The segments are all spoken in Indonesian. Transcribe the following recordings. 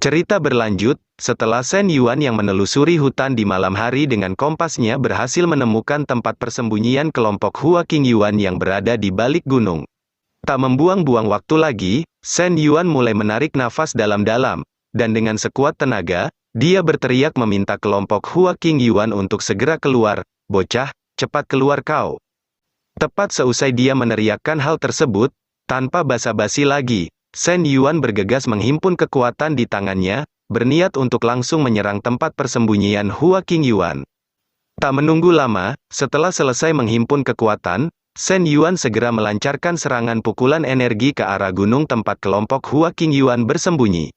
Cerita berlanjut, setelah Shen Yuan yang menelusuri hutan di malam hari dengan kompasnya berhasil menemukan tempat persembunyian kelompok Hua King Yuan yang berada di balik gunung. Tak membuang-buang waktu lagi, Shen Yuan mulai menarik nafas dalam-dalam, dan dengan sekuat tenaga, dia berteriak meminta kelompok Hua King Yuan untuk segera keluar. "Bocah, cepat keluar kau!" Tepat seusai dia meneriakkan hal tersebut, tanpa basa-basi lagi, Shen Yuan bergegas menghimpun kekuatan di tangannya, berniat untuk langsung menyerang tempat persembunyian Hua King Yuan. Tak menunggu lama, setelah selesai menghimpun kekuatan, Shen Yuan segera melancarkan serangan pukulan energi ke arah gunung tempat kelompok Hua King Yuan bersembunyi.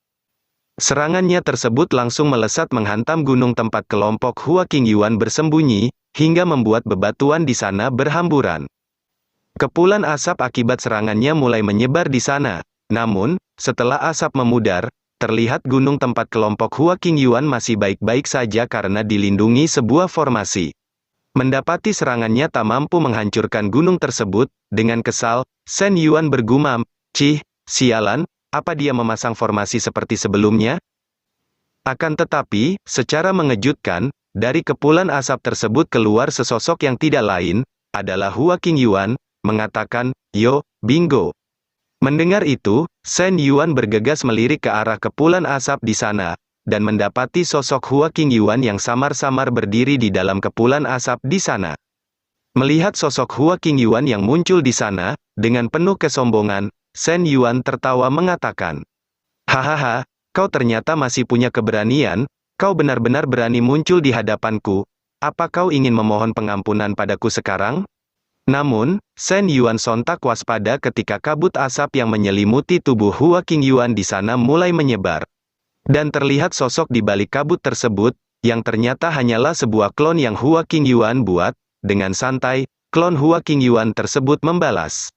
Serangannya tersebut langsung melesat menghantam gunung tempat kelompok Hua King Yuan bersembunyi, hingga membuat bebatuan di sana berhamburan. Kepulan asap akibat serangannya mulai menyebar di sana. Namun, setelah asap memudar, terlihat gunung tempat kelompok Hua King Yuan masih baik-baik saja karena dilindungi sebuah formasi. Mendapati serangannya tak mampu menghancurkan gunung tersebut, dengan kesal, Shen Yuan bergumam, "Cih, sialan, apa dia memasang formasi seperti sebelumnya?" Akan tetapi, secara mengejutkan, dari kepulan asap tersebut keluar sesosok yang tidak lain, adalah Hua King Yuan, mengatakan, "Yo, bingo." Mendengar itu, Shen Yuan bergegas melirik ke arah kepulan asap di sana, dan mendapati sosok Hua King Yuan yang samar-samar berdiri di dalam kepulan asap di sana. Melihat sosok Hua King Yuan yang muncul di sana, dengan penuh kesombongan, Shen Yuan tertawa mengatakan, "Hahaha, kau ternyata masih punya keberanian, kau benar-benar berani muncul di hadapanku. Apa kau ingin memohon pengampunan padaku sekarang?" Namun, Shen Yuan sontak waspada ketika kabut asap yang menyelimuti tubuh Hua King Yuan di sana mulai menyebar. Dan terlihat sosok di balik kabut tersebut, yang ternyata hanyalah sebuah klon yang Hua King Yuan buat. Dengan santai, klon Hua King Yuan tersebut membalas,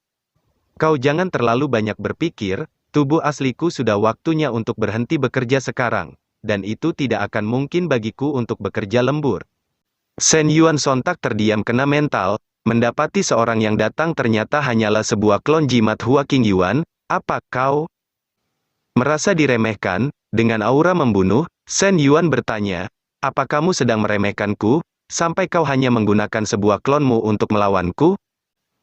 "Kau jangan terlalu banyak berpikir, tubuh asliku sudah waktunya untuk berhenti bekerja sekarang, dan itu tidak akan mungkin bagiku untuk bekerja lembur." Shen Yuan sontak terdiam kena mental, mendapati seorang yang datang ternyata hanyalah sebuah klon jimat Hua King Yuan. "Apa kau merasa diremehkan?" Dengan aura membunuh, Shen Yuan bertanya, "Apa kamu sedang meremehkanku, sampai kau hanya menggunakan sebuah klonmu untuk melawanku?"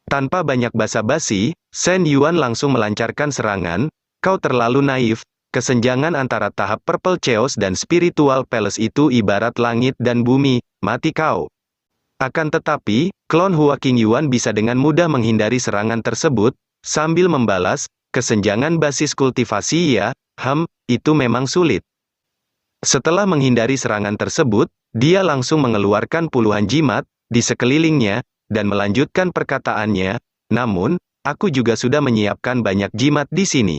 Tanpa banyak basa-basi, Shen Yuan langsung melancarkan serangan. "Kau terlalu naif, kesenjangan antara tahap Purple Chaos dan Spiritual Palace itu ibarat langit dan bumi, mati kau." Akan tetapi, klon Hua King Yuan bisa dengan mudah menghindari serangan tersebut, sambil membalas, "Kesenjangan basis kultivasi ya, itu memang sulit." Setelah menghindari serangan tersebut, dia langsung mengeluarkan puluhan jimat di sekelilingnya, dan melanjutkan perkataannya, "Namun, aku juga sudah menyiapkan banyak jimat di sini.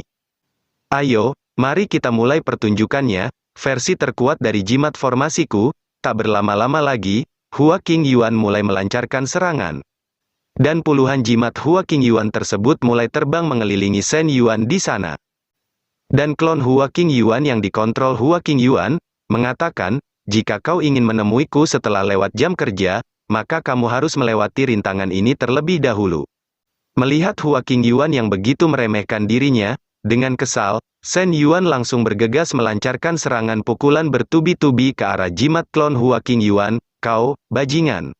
Ayo, mari kita mulai pertunjukannya, versi terkuat dari jimat formasiku." Tak berlama-lama lagi, Hua King Yuan mulai melancarkan serangan. Dan puluhan jimat Hua King Yuan tersebut mulai terbang mengelilingi Shen Yuan di sana. Dan klon Hua King Yuan yang dikontrol Hua King Yuan, mengatakan, "Jika kau ingin menemuiku setelah lewat jam kerja, maka kamu harus melewati rintangan ini terlebih dahulu." Melihat Hua King Yuan yang begitu meremehkan dirinya, dengan kesal, Shen Yuan langsung bergegas melancarkan serangan pukulan bertubi-tubi ke arah jimat klon Hua King Yuan. "Kau, bajingan!"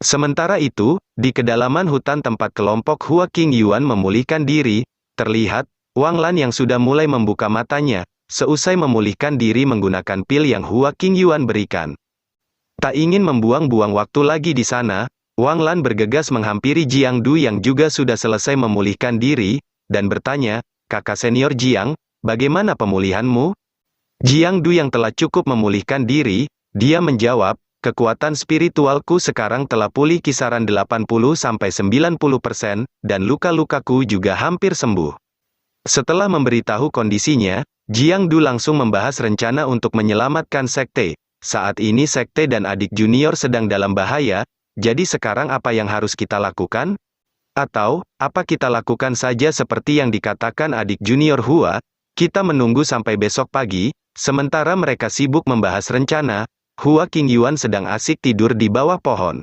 Sementara itu, di kedalaman hutan tempat kelompok Hua King Yuan memulihkan diri, terlihat, Wang Lan yang sudah mulai membuka matanya, seusai memulihkan diri menggunakan pil yang Hua King Yuan berikan. Tak ingin membuang-buang waktu lagi di sana, Wang Lan bergegas menghampiri Jiang Du yang juga sudah selesai memulihkan diri, dan bertanya, "Kakak senior Jiang, bagaimana pemulihanmu?" Jiang Du yang telah cukup memulihkan diri, dia menjawab, "Kekuatan spiritualku sekarang telah pulih kisaran 80-90%, dan luka-lukaku juga hampir sembuh." Setelah memberitahu kondisinya, Jiang Du langsung membahas rencana untuk menyelamatkan sekte. Saat ini sekte dan adik junior sedang dalam bahaya, jadi sekarang apa yang harus kita lakukan? Atau, apa kita lakukan saja seperti yang dikatakan adik junior Hua, kita menunggu sampai besok pagi, sementara mereka sibuk membahas rencana, Hua King Yuan sedang asik tidur di bawah pohon.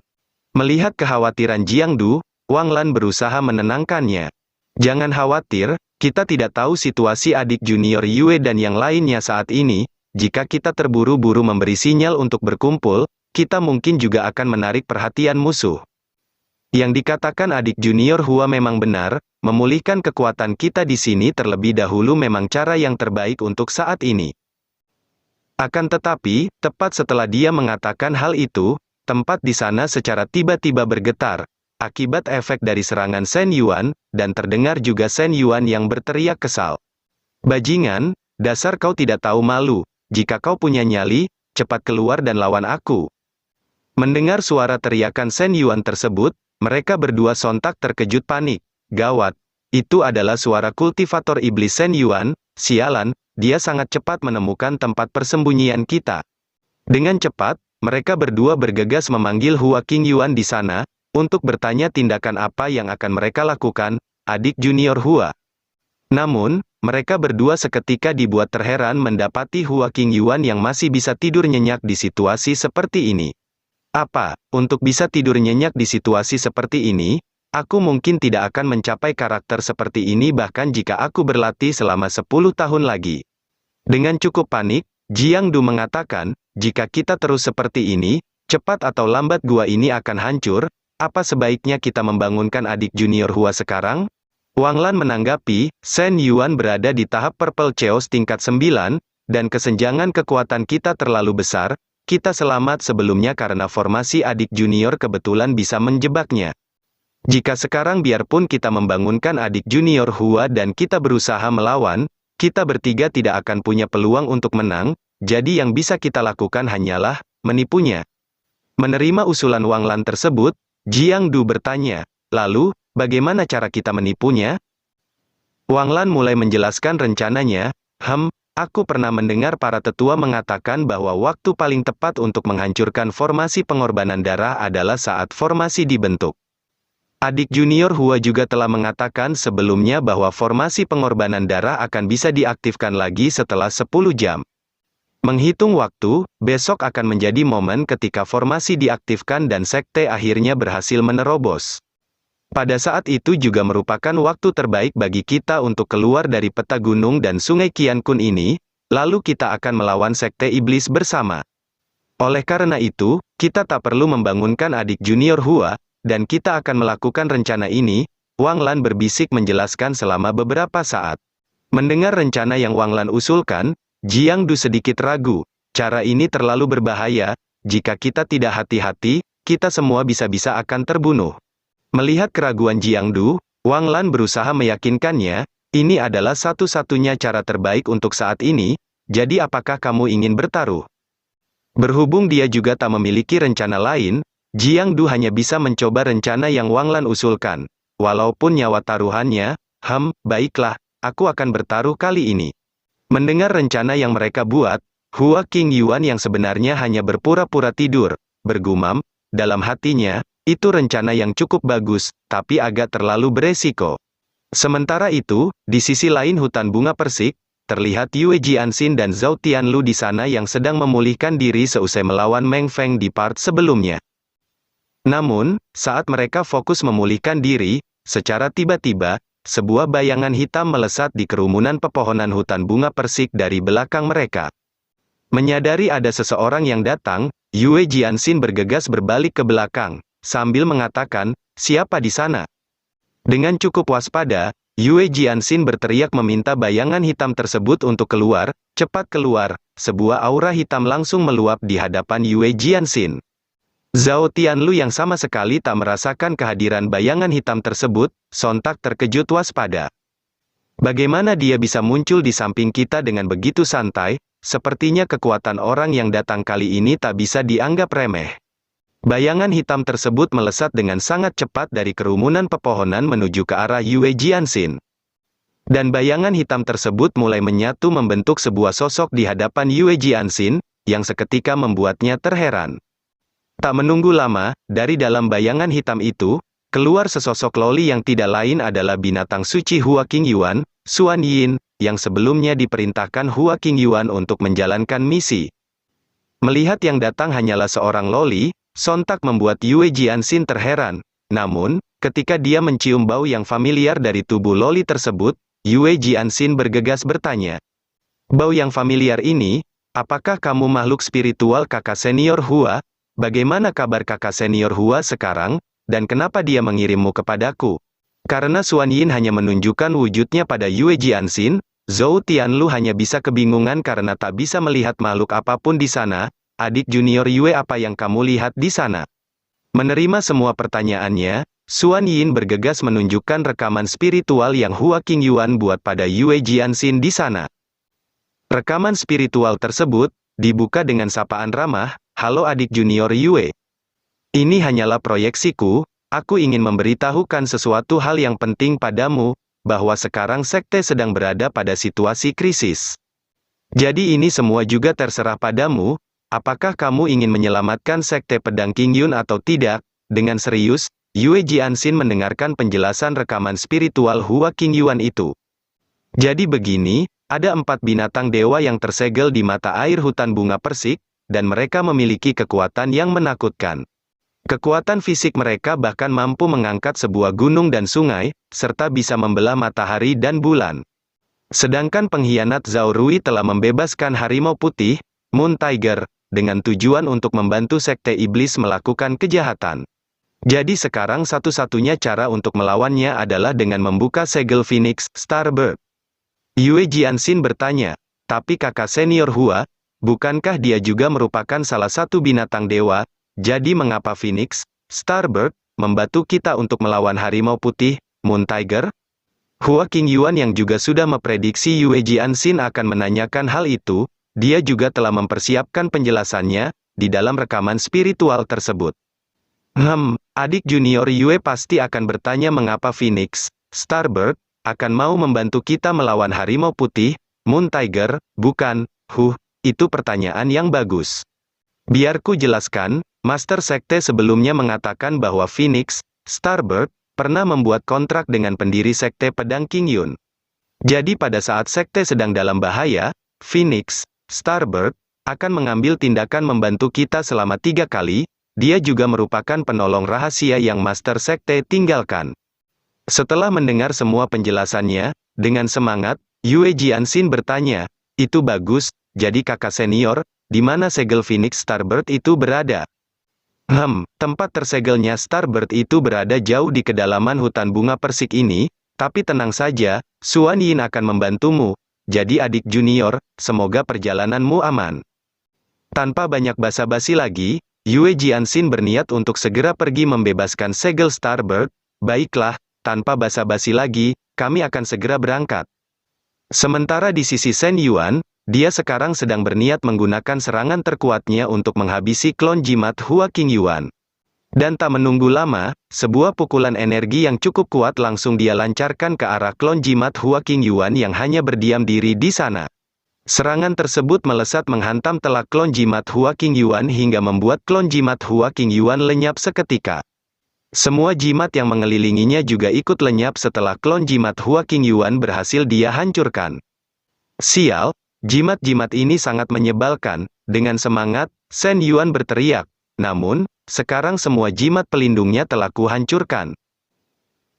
Melihat kekhawatiran Jiang Du, Wang Lan berusaha menenangkannya. "Jangan khawatir, kita tidak tahu situasi adik junior Yue dan yang lainnya saat ini, jika kita terburu-buru memberi sinyal untuk berkumpul, kita mungkin juga akan menarik perhatian musuh. Yang dikatakan adik junior Hua memang benar, memulihkan kekuatan kita di sini terlebih dahulu memang cara yang terbaik untuk saat ini. Akan tetapi, tepat setelah dia mengatakan hal itu, tempat di sana secara tiba-tiba bergetar, akibat efek dari serangan Shen Yuan, dan terdengar juga Shen Yuan yang berteriak kesal. Bajingan, dasar kau tidak tahu malu, jika kau punya nyali, cepat keluar dan lawan aku. Mendengar suara teriakan Shen Yuan tersebut, mereka berdua sontak terkejut panik. Gawat, itu adalah suara kultivator iblis Shen Yuan, sialan. Dia sangat cepat menemukan tempat persembunyian kita. Dengan cepat, mereka berdua bergegas memanggil Hua Qingyuan di sana, untuk bertanya tindakan apa yang akan mereka lakukan, adik junior Hua. Namun, mereka berdua seketika dibuat terheran mendapati Hua Qingyuan yang masih bisa tidur nyenyak di situasi seperti ini. Apa, untuk bisa tidur nyenyak di situasi seperti ini? Aku mungkin tidak akan mencapai karakter seperti ini bahkan jika aku berlatih selama 10 tahun lagi. Dengan cukup panik, Jiang Du mengatakan, jika kita terus seperti ini, cepat atau lambat gua ini akan hancur, apa sebaiknya kita membangunkan adik junior Hua sekarang? Wang Lan menanggapi, Shen Yuan berada di tahap Purple Chaos tingkat 9, dan kesenjangan kekuatan kita terlalu besar, kita selamat sebelumnya karena formasi adik junior kebetulan bisa menjebaknya. Jika sekarang biarpun kita membangunkan adik junior Hua dan kita berusaha melawan, kita bertiga tidak akan punya peluang untuk menang, jadi yang bisa kita lakukan hanyalah menipunya. Menerima usulan Wang Lan tersebut, Jiang Du bertanya, lalu, bagaimana cara kita menipunya? Wang Lan mulai menjelaskan rencananya, aku pernah mendengar para tetua mengatakan bahwa waktu paling tepat untuk menghancurkan formasi pengorbanan darah adalah saat formasi dibentuk. Adik junior Hua juga telah mengatakan sebelumnya bahwa formasi pengorbanan darah akan bisa diaktifkan lagi setelah 10 jam. Menghitung waktu, besok akan menjadi momen ketika formasi diaktifkan dan sekte akhirnya berhasil menerobos. Pada saat itu juga merupakan waktu terbaik bagi kita untuk keluar dari peta gunung dan sungai Qiankun ini, lalu kita akan melawan sekte iblis bersama. Oleh karena itu, kita tak perlu membangunkan adik junior Hua, dan kita akan melakukan rencana ini, Wang Lan berbisik menjelaskan selama beberapa saat. Mendengar rencana yang Wang Lan usulkan, Jiang Du sedikit ragu, cara ini terlalu berbahaya, jika kita tidak hati-hati, kita semua bisa-bisa akan terbunuh. Melihat keraguan Jiang Du, Wang Lan berusaha meyakinkannya, ini adalah satu-satunya cara terbaik untuk saat ini, jadi apakah kamu ingin bertaruh? Berhubung dia juga tak memiliki rencana lain, Jiang Du hanya bisa mencoba rencana yang Wang Lan usulkan. Walaupun nyawa taruhannya, baiklah, aku akan bertaruh kali ini. Mendengar rencana yang mereka buat, Hua Qingyuan yang sebenarnya hanya berpura-pura tidur, bergumam, dalam hatinya, itu rencana yang cukup bagus, tapi agak terlalu beresiko. Sementara itu, di sisi lain hutan bunga persik, terlihat Yue Jianxin dan Zhao Tianlu di sana yang sedang memulihkan diri seusai melawan Meng Feng di part sebelumnya. Namun, saat mereka fokus memulihkan diri, secara tiba-tiba, sebuah bayangan hitam melesat di kerumunan pepohonan hutan bunga persik dari belakang mereka. Menyadari ada seseorang yang datang, Yue Jianxin bergegas berbalik ke belakang, sambil mengatakan, siapa di sana? Dengan cukup waspada, Yue Jianxin berteriak meminta bayangan hitam tersebut untuk keluar, cepat keluar, sebuah aura hitam langsung meluap di hadapan Yue Jianxin. Zhao Tianlu yang sama sekali tak merasakan kehadiran bayangan hitam tersebut, sontak terkejut waspada. Bagaimana dia bisa muncul di samping kita dengan begitu santai, sepertinya kekuatan orang yang datang kali ini tak bisa dianggap remeh. Bayangan hitam tersebut melesat dengan sangat cepat dari kerumunan pepohonan menuju ke arah Yue Jianxin. Dan bayangan hitam tersebut mulai menyatu membentuk sebuah sosok di hadapan Yue Jianxin, yang seketika membuatnya terheran. Tak menunggu lama, dari dalam bayangan hitam itu, keluar sesosok loli yang tidak lain adalah binatang suci Hua Qingyuan, Xuan Yin, yang sebelumnya diperintahkan Hua Qingyuan untuk menjalankan misi. Melihat yang datang hanyalah seorang loli, sontak membuat Yue Jianxin terheran. Namun, ketika dia mencium bau yang familiar dari tubuh loli tersebut, Yue Jianxin bergegas bertanya. Bau yang familiar ini, Apakah kamu makhluk spiritual kakak senior Hua? Bagaimana kabar kakak senior Hua sekarang, dan kenapa dia mengirimmu kepadaku? Karena Xuan Yin hanya menunjukkan wujudnya pada Yue Jianxin, Zhou Tianlu hanya bisa kebingungan karena tak bisa melihat makhluk apapun di sana. Adik junior Yue, apa yang kamu lihat di sana? Menerima semua pertanyaannya, Xuan Yin bergegas menunjukkan rekaman spiritual yang Hua Qingyuan buat pada Yue Jianxin di sana. Rekaman spiritual tersebut dibuka dengan sapaan ramah, "Halo adik junior Yue. Ini hanyalah proyeksiku, aku ingin memberitahukan sesuatu hal yang penting padamu, bahwa sekarang sekte sedang berada pada situasi krisis. Jadi ini semua juga terserah padamu. Apakah kamu ingin menyelamatkan sekte pedang Qingyun atau tidak?" Dengan serius, Yue Jianxin mendengarkan penjelasan rekaman spiritual Hua Qingyuan itu. Jadi begini, ada 4 binatang dewa yang tersegel di mata air hutan bunga persik, dan mereka memiliki kekuatan yang menakutkan. Kekuatan fisik mereka bahkan mampu mengangkat sebuah gunung dan sungai, serta bisa membelah matahari dan bulan. Sedangkan pengkhianat Zhao Rui telah membebaskan harimau putih, Moon Tiger, dengan tujuan untuk membantu sekte iblis melakukan kejahatan. Jadi sekarang satu-satunya cara untuk melawannya adalah dengan membuka segel Phoenix, Starbird. Yue Jianxin bertanya, "Tapi kakak senior Hua, bukankah dia juga merupakan salah satu binatang dewa? Jadi mengapa Phoenix, Starbird, membantu kita untuk melawan harimau putih, Moon Tiger?" Hua Qingyuan yang juga sudah memprediksi Yue Jianxin akan menanyakan hal itu, dia juga telah mempersiapkan penjelasannya di dalam rekaman spiritual tersebut. Adik junior Yue pasti akan bertanya mengapa Phoenix, Starbird, akan mau membantu kita melawan harimau putih, Moon Tiger, bukan? Itu pertanyaan yang bagus. Biarku jelaskan, Master Sekte sebelumnya mengatakan bahwa Phoenix, Starbird, pernah membuat kontrak dengan pendiri Sekte Pedang Qingyun. Jadi pada saat Sekte sedang dalam bahaya, Phoenix, Starbird, akan mengambil tindakan membantu kita selama 3 kali, dia juga merupakan penolong rahasia yang Master Sekte tinggalkan. Setelah mendengar semua penjelasannya, dengan semangat, Yue Jianxin bertanya, "Itu bagus, jadi kakak senior, di mana segel Phoenix Starbird itu berada?" Tempat tersegelnya Starbird itu berada jauh di kedalaman hutan bunga persik ini, tapi tenang saja, Xuan Yin akan membantumu. Jadi adik junior, semoga perjalananmu aman. Tanpa banyak basa-basi lagi, Yue Jianxin berniat untuk segera pergi membebaskan segel Starbird. "Baiklah, tanpa basa-basi lagi, kami akan segera berangkat." Sementara di sisi Shen Yuan, dia sekarang sedang berniat menggunakan serangan terkuatnya untuk menghabisi klon jimat Hua Qingyuan. Dan tak menunggu lama, sebuah pukulan energi yang cukup kuat langsung dia lancarkan ke arah klon jimat Hua Qingyuan yang hanya berdiam diri di sana. Serangan tersebut melesat menghantam telak klon jimat Hua Qingyuan hingga membuat klon jimat Hua Qingyuan lenyap seketika. Semua jimat yang mengelilinginya juga ikut lenyap setelah klon jimat Hua Qingyuan berhasil dia hancurkan. "Sial, jimat-jimat ini sangat menyebalkan." Dengan semangat, Shen Yuan berteriak. Namun, sekarang semua jimat pelindungnya telah kuhancurkan.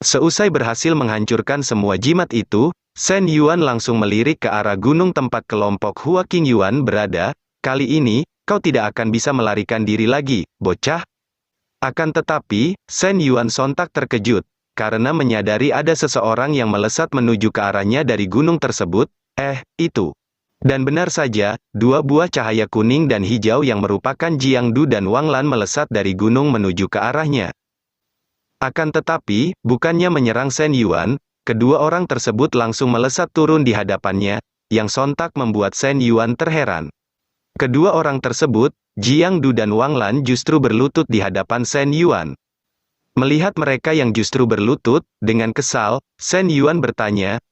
Seusai berhasil menghancurkan semua jimat itu, Shen Yuan langsung melirik ke arah gunung tempat kelompok Hua Qingyuan berada. "Kali ini, kau tidak akan bisa melarikan diri lagi, bocah." Akan tetapi, Shen Yuan sontak terkejut, karena menyadari ada seseorang yang melesat menuju ke arahnya dari gunung tersebut. Itu. Dan benar saja, 2 buah cahaya kuning dan hijau yang merupakan Jiangdu dan Wang Lan melesat dari gunung menuju ke arahnya. Akan tetapi, bukannya menyerang Shen Yuan, kedua orang tersebut langsung melesat turun di hadapannya, yang sontak membuat Shen Yuan terheran. Kedua orang tersebut, Jiangdu dan Wang Lan justru berlutut di hadapan Shen Yuan. Melihat mereka yang justru berlutut, dengan kesal, Shen Yuan bertanya,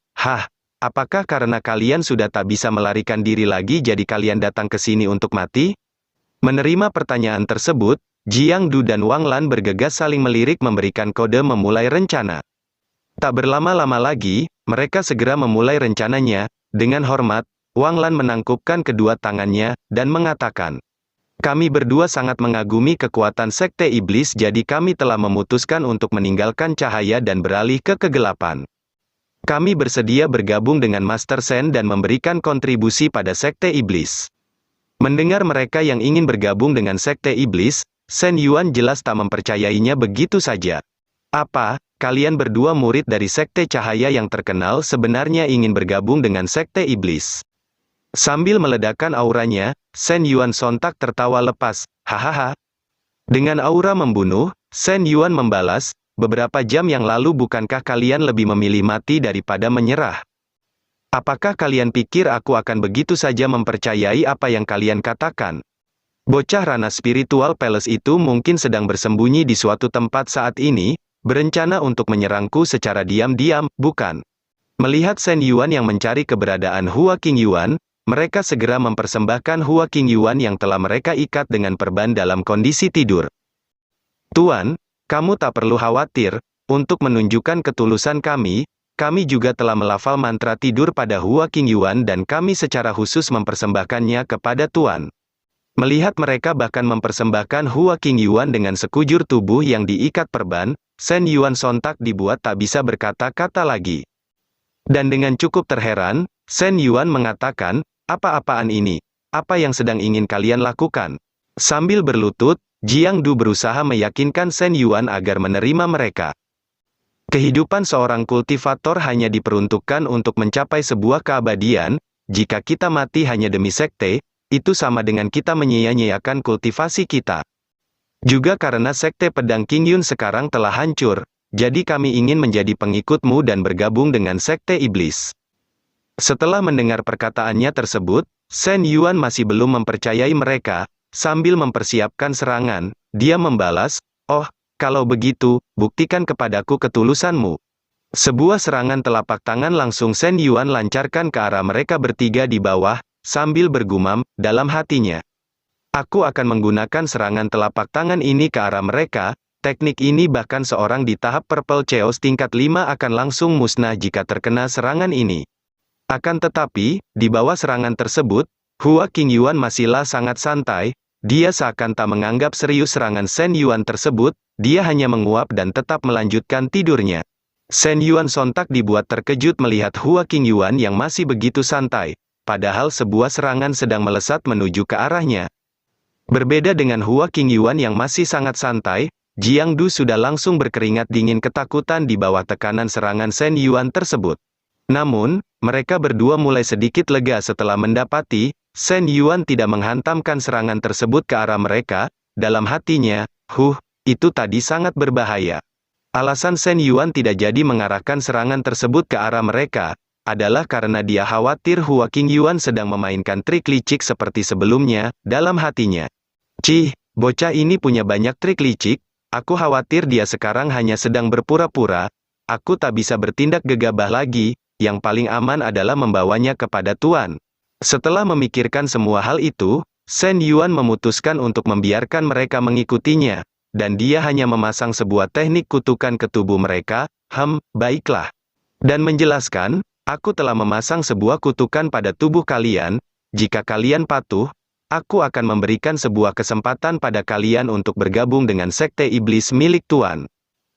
apakah karena kalian sudah tak bisa melarikan diri lagi jadi kalian datang ke sini untuk mati?" Menerima pertanyaan tersebut, Jiangdu dan Wang Lan bergegas saling melirik memberikan kode memulai rencana. Tak berlama-lama lagi, mereka segera memulai rencananya. Dengan hormat, Wang Lan menangkupkan kedua tangannya, dan mengatakan, "Kami berdua sangat mengagumi kekuatan Sekte Iblis, jadi kami telah memutuskan untuk meninggalkan cahaya dan beralih ke kegelapan. Kami bersedia bergabung dengan Master Shen dan memberikan kontribusi pada Sekte Iblis." Mendengar mereka yang ingin bergabung dengan Sekte Iblis, Shen Yuan jelas tak mempercayainya begitu saja. Apa, kalian berdua murid dari Sekte Cahaya yang terkenal sebenarnya ingin bergabung dengan Sekte Iblis? Sambil meledakkan auranya, Shen Yuan sontak tertawa lepas, hahaha. Dengan aura membunuh, Shen Yuan membalas, beberapa jam yang lalu bukankah kalian lebih memilih mati daripada menyerah? Apakah kalian pikir aku akan begitu saja mempercayai apa yang kalian katakan? Bocah rana spiritual Palace itu mungkin sedang bersembunyi di suatu tempat saat ini, berencana untuk menyerangku secara diam-diam, bukan? Melihat Shen Yuan yang mencari keberadaan Hua King Yuan, mereka segera mempersembahkan Hua King Yuan yang telah mereka ikat dengan perban dalam kondisi tidur. Tuan, kamu tak perlu khawatir, untuk menunjukkan ketulusan kami juga telah melafal mantra tidur pada Hua King Yuan dan kami secara khusus mempersembahkannya kepada Tuan. Melihat mereka bahkan mempersembahkan Hua King Yuan dengan sekujur tubuh yang diikat perban, Shen Yuan sontak dibuat tak bisa berkata-kata lagi. Dan dengan cukup terheran, Shen Yuan mengatakan, apa-apaan ini? Apa yang sedang ingin kalian lakukan? Sambil berlutut, Jiang Du berusaha meyakinkan Shen Yuan agar menerima mereka. Kehidupan seorang kultivator hanya diperuntukkan untuk mencapai sebuah keabadian. Jika kita mati hanya demi sekte, itu sama dengan kita menyia-nyiakan kultivasi kita. Juga karena sekte pedang King Yun sekarang telah hancur, jadi kami ingin menjadi pengikutmu dan bergabung dengan sekte iblis. Setelah mendengar perkataannya tersebut, Shen Yuan masih belum mempercayai mereka. Sambil mempersiapkan serangan, dia membalas, oh, kalau begitu, buktikan kepadaku ketulusanmu. Sebuah serangan telapak tangan langsung Shen Yuan lancarkan ke arah mereka bertiga di bawah, sambil bergumam, dalam hatinya. Aku akan menggunakan serangan telapak tangan ini ke arah mereka, teknik ini bahkan seorang di tahap Purple Chaos tingkat 5 akan langsung musnah jika terkena serangan ini. Akan tetapi, di bawah serangan tersebut, Hua King Yuan masihlah sangat santai, dia seakan tak menganggap serius serangan Shen Yuan tersebut, dia hanya menguap dan tetap melanjutkan tidurnya. Shen Yuan sontak dibuat terkejut melihat Hua King Yuan yang masih begitu santai, padahal sebuah serangan sedang melesat menuju ke arahnya. Berbeda dengan Hua King Yuan yang masih sangat santai, Jiang Du sudah langsung berkeringat dingin ketakutan di bawah tekanan serangan Shen Yuan tersebut. Namun, mereka berdua mulai sedikit lega setelah mendapati, Shen Yuan tidak menghantamkan serangan tersebut ke arah mereka, dalam hatinya, itu tadi sangat berbahaya. Alasan Shen Yuan tidak jadi mengarahkan serangan tersebut ke arah mereka, adalah karena dia khawatir Hua King Yuan sedang memainkan trik licik seperti sebelumnya, dalam hatinya. Cih, bocah ini punya banyak trik licik, aku khawatir dia sekarang hanya sedang berpura-pura, aku tak bisa bertindak gegabah lagi, yang paling aman adalah membawanya kepada Tuan. Setelah memikirkan semua hal itu, Shen Yuan memutuskan untuk membiarkan mereka mengikutinya, dan dia hanya memasang sebuah teknik kutukan ke tubuh mereka, baiklah. Dan menjelaskan, aku telah memasang sebuah kutukan pada tubuh kalian, jika kalian patuh, aku akan memberikan sebuah kesempatan pada kalian untuk bergabung dengan sekte iblis milik Tuan.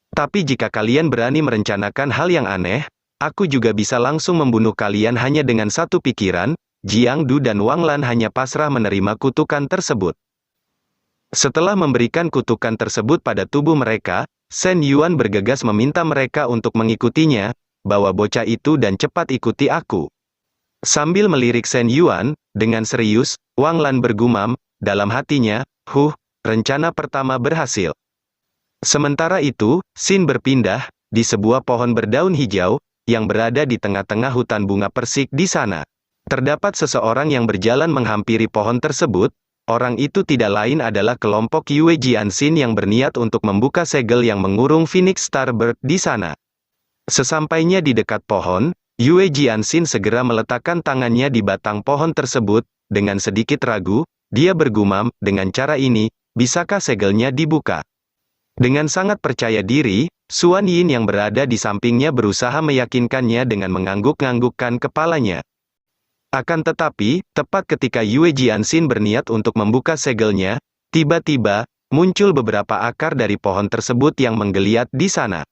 Tapi jika kalian berani merencanakan hal yang aneh, aku juga bisa langsung membunuh kalian hanya dengan satu pikiran. Jiang Du dan Wang Lan hanya pasrah menerima kutukan tersebut. Setelah memberikan kutukan tersebut pada tubuh mereka, Shen Yuan bergegas meminta mereka untuk mengikutinya, bawa bocah itu dan cepat ikuti aku. Sambil melirik Shen Yuan, dengan serius, Wang Lan bergumam, dalam hatinya, rencana pertama berhasil. Sementara itu, Xin berpindah, di sebuah pohon berdaun hijau, yang berada di tengah-tengah hutan bunga persik di sana. Terdapat seseorang yang berjalan menghampiri pohon tersebut, orang itu tidak lain adalah kelompok Yue Jianxin yang berniat untuk membuka segel yang mengurung Phoenix Starbird di sana. Sesampainya di dekat pohon, Yue Jianxin segera meletakkan tangannya di batang pohon tersebut, dengan sedikit ragu, dia bergumam, dengan cara ini, bisakah segelnya dibuka? Dengan sangat percaya diri, Xuan Yin yang berada di sampingnya berusaha meyakinkannya dengan mengangguk-nganggukkan kepalanya. Akan tetapi, tepat ketika Yue Jianxin berniat untuk membuka segelnya, tiba-tiba, muncul beberapa akar dari pohon tersebut yang menggeliat di sana.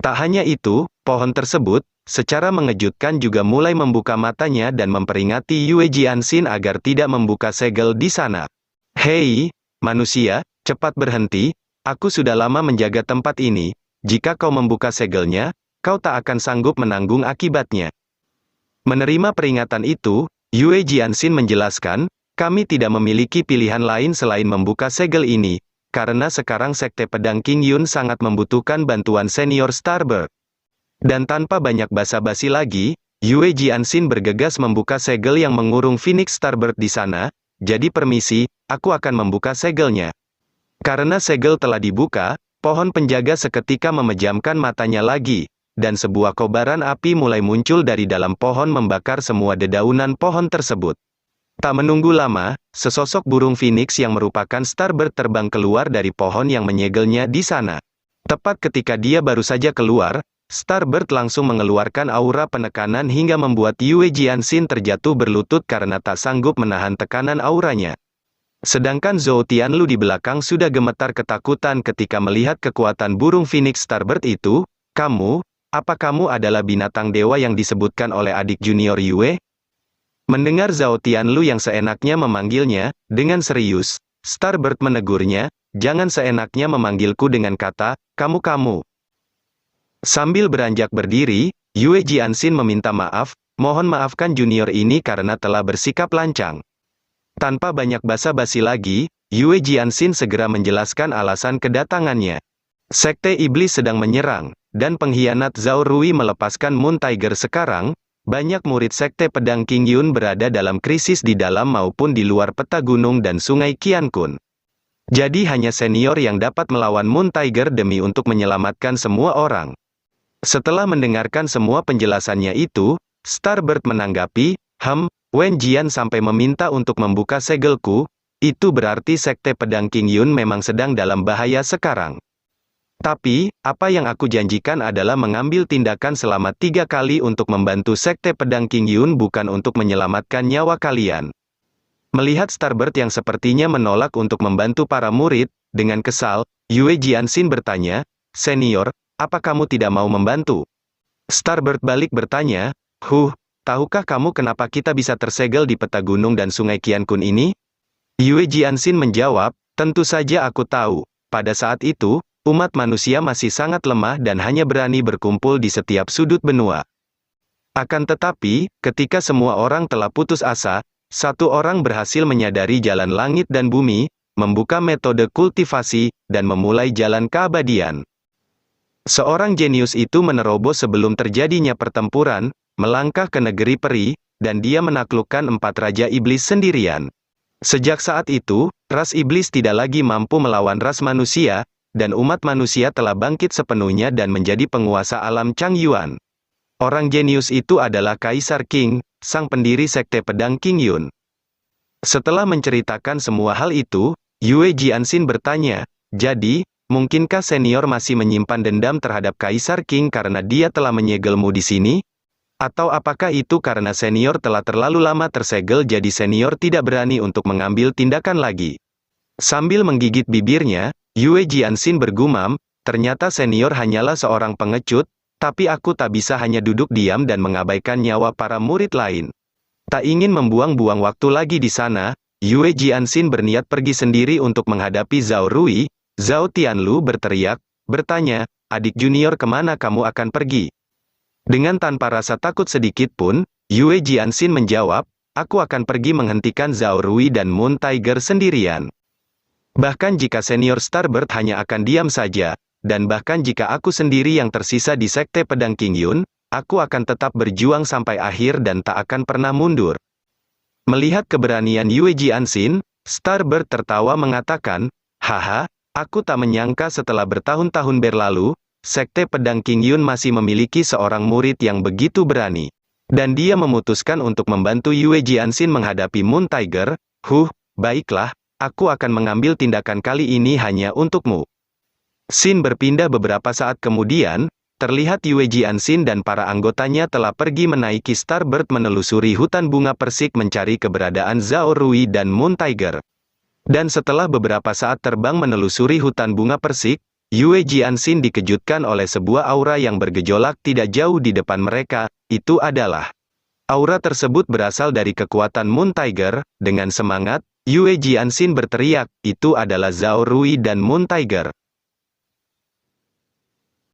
Tak hanya itu, pohon tersebut, secara mengejutkan juga mulai membuka matanya dan memperingati Yue Jianxin agar tidak membuka segel di sana. Hei, manusia, cepat berhenti, aku sudah lama menjaga tempat ini, jika kau membuka segelnya, kau tak akan sanggup menanggung akibatnya. Menerima peringatan itu, Yue Jianxin menjelaskan, kami tidak memiliki pilihan lain selain membuka segel ini, karena sekarang Sekte Pedang King Yun sangat membutuhkan bantuan senior Starbird. Dan tanpa banyak basa-basi lagi, Yue Jianxin bergegas membuka segel yang mengurung Phoenix Starbird di sana, jadi permisi, aku akan membuka segelnya. Karena segel telah dibuka, pohon penjaga seketika memejamkan matanya lagi, dan sebuah kobaran api mulai muncul dari dalam pohon membakar semua dedaunan pohon tersebut. Tak menunggu lama, sesosok burung Phoenix yang merupakan Starbird terbang keluar dari pohon yang menyegelnya di sana. Tepat ketika dia baru saja keluar, Starbird langsung mengeluarkan aura penekanan hingga membuat Yue Jianxin terjatuh berlutut karena tak sanggup menahan tekanan auranya. Sedangkan Zhou Tianlu di belakang sudah gemetar ketakutan ketika melihat kekuatan burung Phoenix Starbird itu. Kamu, apa kamu adalah binatang dewa yang disebutkan oleh adik junior Yue? Mendengar Zhou Tianlu yang seenaknya memanggilnya, dengan serius, Starbird menegurnya, jangan seenaknya memanggilku dengan kata, kamu. Sambil beranjak berdiri, Yue Jianxin meminta maaf, mohon maafkan junior ini karena telah bersikap lancang. Tanpa banyak basa-basi lagi, Yue Jianxin segera menjelaskan alasan kedatangannya. Sekte Iblis sedang menyerang, dan pengkhianat Zhao Rui melepaskan Moon Tiger sekarang, banyak murid Sekte Pedang King Yun berada dalam krisis di dalam maupun di luar peta gunung dan sungai Qiankun. Jadi hanya senior yang dapat melawan Moon Tiger demi untuk menyelamatkan semua orang. Setelah mendengarkan semua penjelasannya itu, Starbird menanggapi, Wen Jian sampai meminta untuk membuka segelku, itu berarti Sekte Pedang King Yun memang sedang dalam bahaya sekarang. Tapi, apa yang aku janjikan adalah mengambil tindakan selama 3 kali untuk membantu Sekte Pedang King Yun bukan untuk menyelamatkan nyawa kalian. Melihat Starbird yang sepertinya menolak untuk membantu para murid, dengan kesal, Yue Jianxin bertanya, senior, apa kamu tidak mau membantu? Starbird balik bertanya, tahukah kamu kenapa kita bisa tersegel di peta gunung dan sungai Qiankun ini? Yue Jianxin menjawab, tentu saja aku tahu. Pada saat itu, umat manusia masih sangat lemah dan hanya berani berkumpul di setiap sudut benua. Akan tetapi, ketika semua orang telah putus asa, satu orang berhasil menyadari jalan langit dan bumi, membuka metode kultivasi, dan memulai jalan keabadian. Seorang jenius itu menerobos sebelum terjadinya pertempuran, melangkah ke negeri peri, dan dia menaklukkan 4 raja iblis sendirian. Sejak saat itu, ras iblis tidak lagi mampu melawan ras manusia, dan umat manusia telah bangkit sepenuhnya dan menjadi penguasa alam Changyuan. Orang jenius itu adalah Kaisar Qing, sang pendiri Sekte Pedang King Yun. Setelah menceritakan semua hal itu, Yue Jianxin bertanya, jadi, mungkinkah senior masih menyimpan dendam terhadap Kaisar Qing karena dia telah menyegelmu di sini? Atau apakah itu karena senior telah terlalu lama tersegel jadi senior tidak berani untuk mengambil tindakan lagi? Sambil menggigit bibirnya, Yue Jianxin bergumam, ternyata senior hanyalah seorang pengecut, tapi aku tak bisa hanya duduk diam dan mengabaikan nyawa para murid lain. Tak ingin membuang-buang waktu lagi di sana, Yue Jianxin berniat pergi sendiri untuk menghadapi Zhao Rui. Zhou Tianlu berteriak, bertanya, adik junior kemana kamu akan pergi? Dengan tanpa rasa takut sedikit pun, Yue Jianxin menjawab, aku akan pergi menghentikan Zhao Rui dan Moon Tiger sendirian. Bahkan jika senior Starbird hanya akan diam saja, dan bahkan jika aku sendiri yang tersisa di Sekte Pedang King Yun, aku akan tetap berjuang sampai akhir dan tak akan pernah mundur. Melihat keberanian Yue Jianxin, Starbird tertawa mengatakan, haha, aku tak menyangka setelah bertahun-tahun berlalu, Sekte Pedang King Yun masih memiliki seorang murid yang begitu berani. Dan dia memutuskan untuk membantu Yue Jianxin menghadapi Moon Tiger. Baiklah, aku akan mengambil tindakan kali ini hanya untukmu. Scene berpindah beberapa saat kemudian, terlihat Yue Jianxin dan para anggotanya telah pergi menaiki Starbird menelusuri hutan bunga persik mencari keberadaan Zhao Rui dan Moon Tiger. Dan setelah beberapa saat terbang menelusuri hutan bunga persik, Yue Jianxin dikejutkan oleh sebuah aura yang bergejolak tidak jauh di depan mereka. Itu adalah aura tersebut berasal dari kekuatan Moon Tiger. Dengan semangat, Yue Jianxin berteriak, itu adalah Zhao Rui dan Moon Tiger.